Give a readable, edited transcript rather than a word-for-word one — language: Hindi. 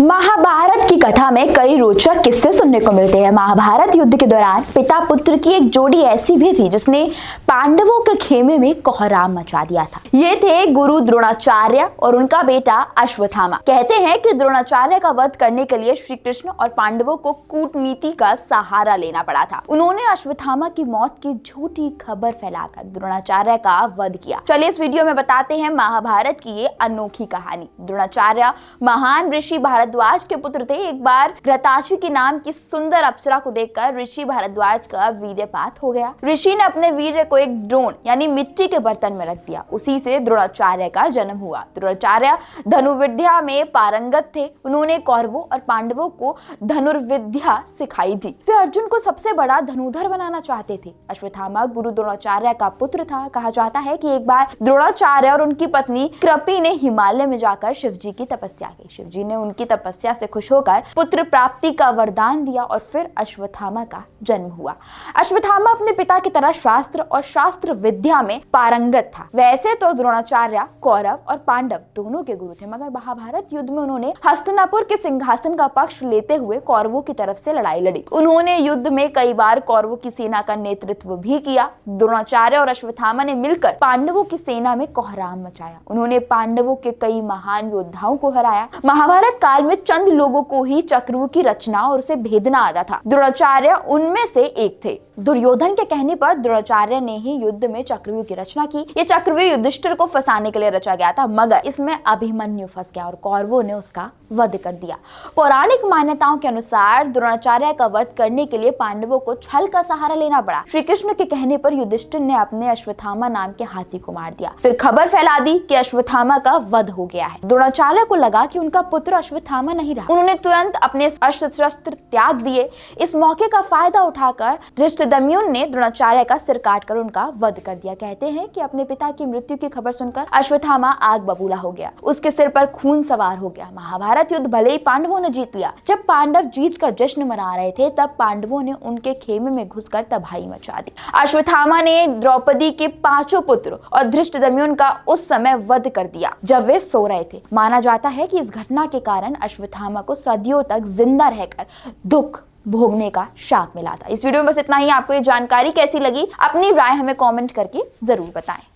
महाभारत की कथा में कई रोचक किस्से सुनने को मिलते हैं। महाभारत युद्ध के दौरान पिता पुत्र की एक जोड़ी ऐसी भी थी जिसने पांडवों के खेमे में कोहराम मचा दिया था। ये थे गुरु द्रोणाचार्य और उनका बेटा अश्वत्थामा। कहते हैं कि द्रोणाचार्य का वध करने के लिए श्री कृष्ण और पांडवों को कूटनीति का सहारा लेना पड़ा था। उन्होंने अश्वत्थामा की मौत की झूठी खबर फैलाकर द्रोणाचार्य का वध किया। चलिए इस वीडियो में बताते हैं महाभारत की ये अनोखी कहानी। द्रोणाचार्य महान ऋषि भारद्वाज के पुत्र थे। एक बार घृताची के नाम की सुंदर अप्सरा को देखकर ऋषि भारद्वाज का वीर्यपात हो गया। ऋषि ने अपने वीर्य को एक ड्रोन यानी मिट्टी के बर्तन में रख दिया। उसी से द्रोणाचार्य का जन्म हुआ। द्रोणाचार्य धनुर्विद्या में पारंगत थे। उन्होंने कौरवों और पांडवों को धनुर्विद्या सिखाई थी। वे अर्जुन को सबसे बड़ा धनुर्धर बनाना चाहते थे। अश्वत्थामा गुरु द्रोणाचार्य का पुत्र था। कहा जाता है कि एक बार द्रोणाचार्य और उनकी पत्नी कृपि ने हिमालय में जाकर शिव जी की तपस्या की। शिव जी ने उनकी तपस्या से खुश होकर पुत्र प्राप्ति का वरदान दिया और फिर अश्वत्थामा का जन्म हुआ। अश्वत्थामा अपने पिता की तरह शास्त्र और शास्त्र विद्या में पारंगत था। वैसे तो द्रोणाचार्य कौरव और पांडव दोनों के गुरु थे, मगर महाभारत युद्ध में उन्होंने हस्तिनापुर के सिंहासन का पक्ष लेते हुए कौरवों की तरफ से लड़ाई लड़ी। उन्होंने युद्ध में कई बार कौरवों की सेना का नेतृत्व भी किया। द्रोणाचार्य और अश्वत्थामा ने मिलकर पांडवों की सेना में कोहराम मचाया। उन्होंने पांडवों के कई महान योद्धाओं को हराया। महाभारत काल में चंद लोगों को ही चक्रव्यूह की रचना और उसे भेदना आता था। द्रोणाचार्य उनमें से एक थे। दुर्योधन के कहने पर द्रोणाचार्य ने ही युद्ध में चक्रव्यूह की रचना की। ये चक्रव्यूह युधिष्ठिर को फंसाने के लिए रचा गया था, मगर इसमें अभिमन्यु फंस गया और कौरवों ने उसका वध कर दिया। पौराणिक मान्यताओं के अनुसार द्रोणाचार्य का वध करने के लिए पांडवों को छल का सहारा लेना पड़ा। श्री कृष्ण के कहने पर युधिष्ठिर ने अपने अश्वत्थामा नाम के हाथी को मार दिया। फिर खबर फैला दी कि अश्वत्थामा का वध हो गया है। द्रोणाचार्य को लगा कि उनका पुत्र अश्वत्थामा नहीं रहा। उन्होंने तुरंत अपने अस्त्र शस्त्र त्याग दिए। इस मौके का फायदा उठाकर धृष्टद्युम्न ने द्रोणाचार्य का सिर काटकर उनका वध कर दिया। कहते हैं कि अपने पिता की मृत्यु की खबर सुनकर अश्वत्थामा आग बबूला हो गया। उसके सिर पर खून सवार हो गया। महाभारत युद्ध भले ही पांडवों ने जीत लिया, जब पांडव जीत का जश्न मना रहे थे तब पांडवों ने उनके खेमे में घुसकर तबाही मचा दी। अश्वत्थामा ने द्रौपदी के 5 पुत्र और धृष्टद्युम्न का उस समय वध कर दिया जब वे सो रहे थे। माना जाता है कि इस घटना के कारण अश्वत्थामा को सदियों तक जिंदा रहकर दुख भोगने का शाप मिला था। इस वीडियो में बस इतना ही। आपको ये जानकारी कैसी लगी, अपनी राय हमें कमेंट करके जरूर बताएं।